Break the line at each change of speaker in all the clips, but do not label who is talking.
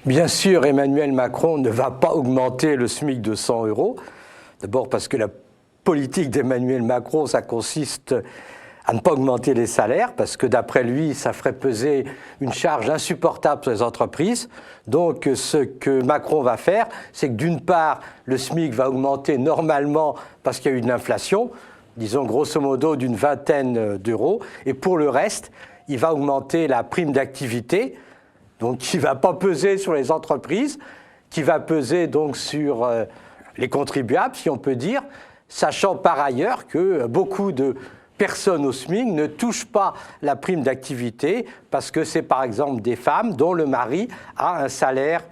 Bien sûr, Emmanuel Macron ne va pas augmenter le SMIC de 100 €. D'abord parce que la politique d'Emmanuel Macron, ça consiste à ne pas augmenter les salaires, parce que d'après lui, ça ferait peser une charge insupportable sur les entreprises. Donc ce que Macron va faire, c'est que d'une part, le SMIC va augmenter normalement parce qu'il y a eu une inflation, disons grosso modo d'une vingtaine d'euros, et pour le reste, il va augmenter la prime d'activité, donc qui ne va pas peser sur les entreprises, qui va peser donc sur les contribuables, si on peut dire, sachant par ailleurs que beaucoup de personnes au SMIC ne touchent pas la prime d'activité parce que c'est par exemple des femmes dont le mari a un salaire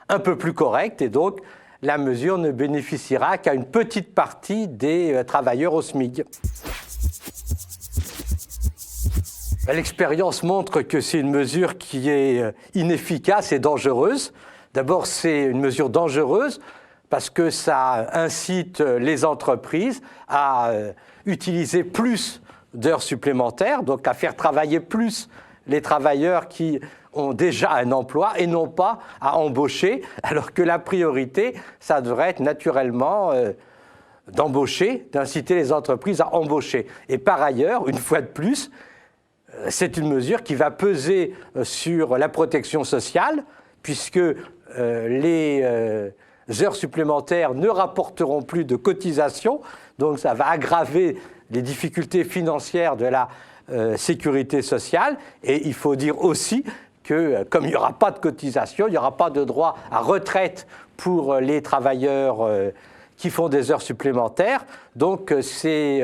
un peu plus correct et donc la mesure ne bénéficiera qu'à une petite partie des travailleurs au SMIC. L'expérience montre que c'est une mesure qui est inefficace et dangereuse. D'abord, c'est une mesure dangereuse parce que ça incite les entreprises à utiliser plus d'heures supplémentaires, donc à faire travailler plus les travailleurs qui ont déjà un emploi et non pas à embaucher, alors que la priorité, ça devrait être naturellement d'embaucher, d'inciter les entreprises à embaucher. Et par ailleurs, une fois de plus, c'est une mesure qui va peser sur la protection sociale, puisque les heures supplémentaires ne rapporteront plus de cotisations, donc ça va aggraver les difficultés financières de la sécurité sociale. Et il faut dire aussi que comme il n'y aura pas de cotisation, il n'y aura pas de droit à retraite pour les travailleurs qui font des heures supplémentaires. Donc c'est,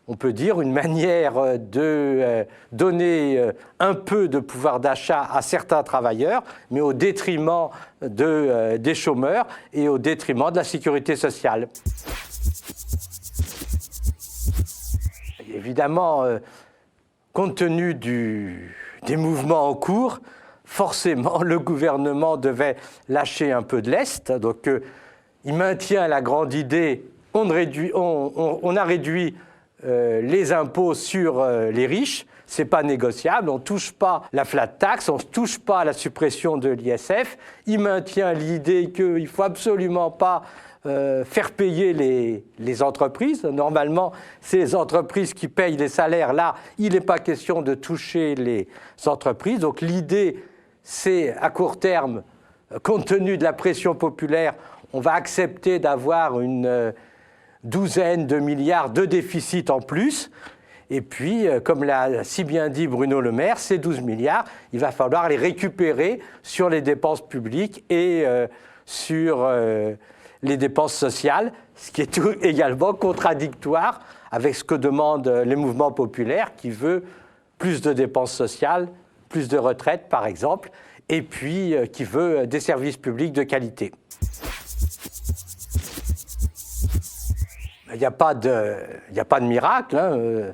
on peut dire, une manière de donner un peu de pouvoir d'achat à certains travailleurs, mais au détriment des chômeurs et au détriment de la sécurité sociale. Évidemment, compte tenu des mouvements en cours, forcément, le gouvernement devait lâcher un peu de lest. Donc, il maintient la grande idée, on a réduit les impôts sur les riches, ce n'est pas négociable, on ne touche pas la flat tax, on ne touche pas à la suppression de l'ISF. Il maintient l'idée qu'il ne faut absolument pas faire payer les entreprises. Normalement, c'est les entreprises qui payent les salaires. Là, il n'est pas question de toucher les entreprises. Donc l'idée, c'est à court terme, compte tenu de la pression populaire, on va accepter d'avoir une douzaine de milliards de déficit en plus. Et puis, comme l'a si bien dit Bruno Le Maire, ces 12 milliards, il va falloir les récupérer sur les dépenses publiques et sur les dépenses sociales, ce qui est également contradictoire avec ce que demandent les mouvements populaires qui veulent plus de dépenses sociales, plus de retraites par exemple, et puis qui veut des services publics de qualité. Il n'y a pas de miracle. Hein.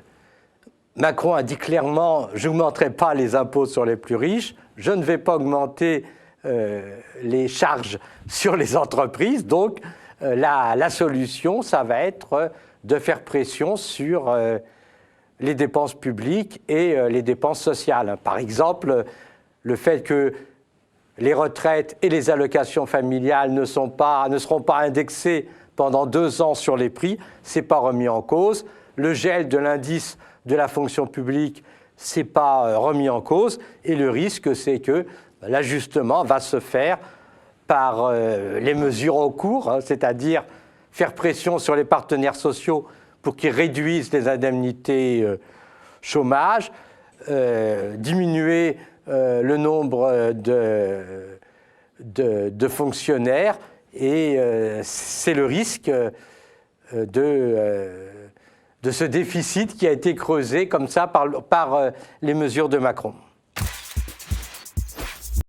Macron a dit clairement « je n'augmenterai pas les impôts sur les plus riches, je ne vais pas augmenter les charges sur les entreprises ». Donc la solution, ça va être de faire pression sur les dépenses publiques et les dépenses sociales. Par exemple, le fait que les retraites et les allocations familiales ne seront pas indexées pendant 2 ans sur les prix, ce n'est pas remis en cause. Le gel de l'indice de la fonction publique, ce n'est pas remis en cause. Et le risque, c'est que l'ajustement va se faire par les mesures en cours, hein, c'est-à-dire faire pression sur les partenaires sociaux pour qu'ils réduisent les indemnités chômage, diminuer le nombre de fonctionnaires, et c'est le risque de ce déficit qui a été creusé comme ça par les mesures de Macron.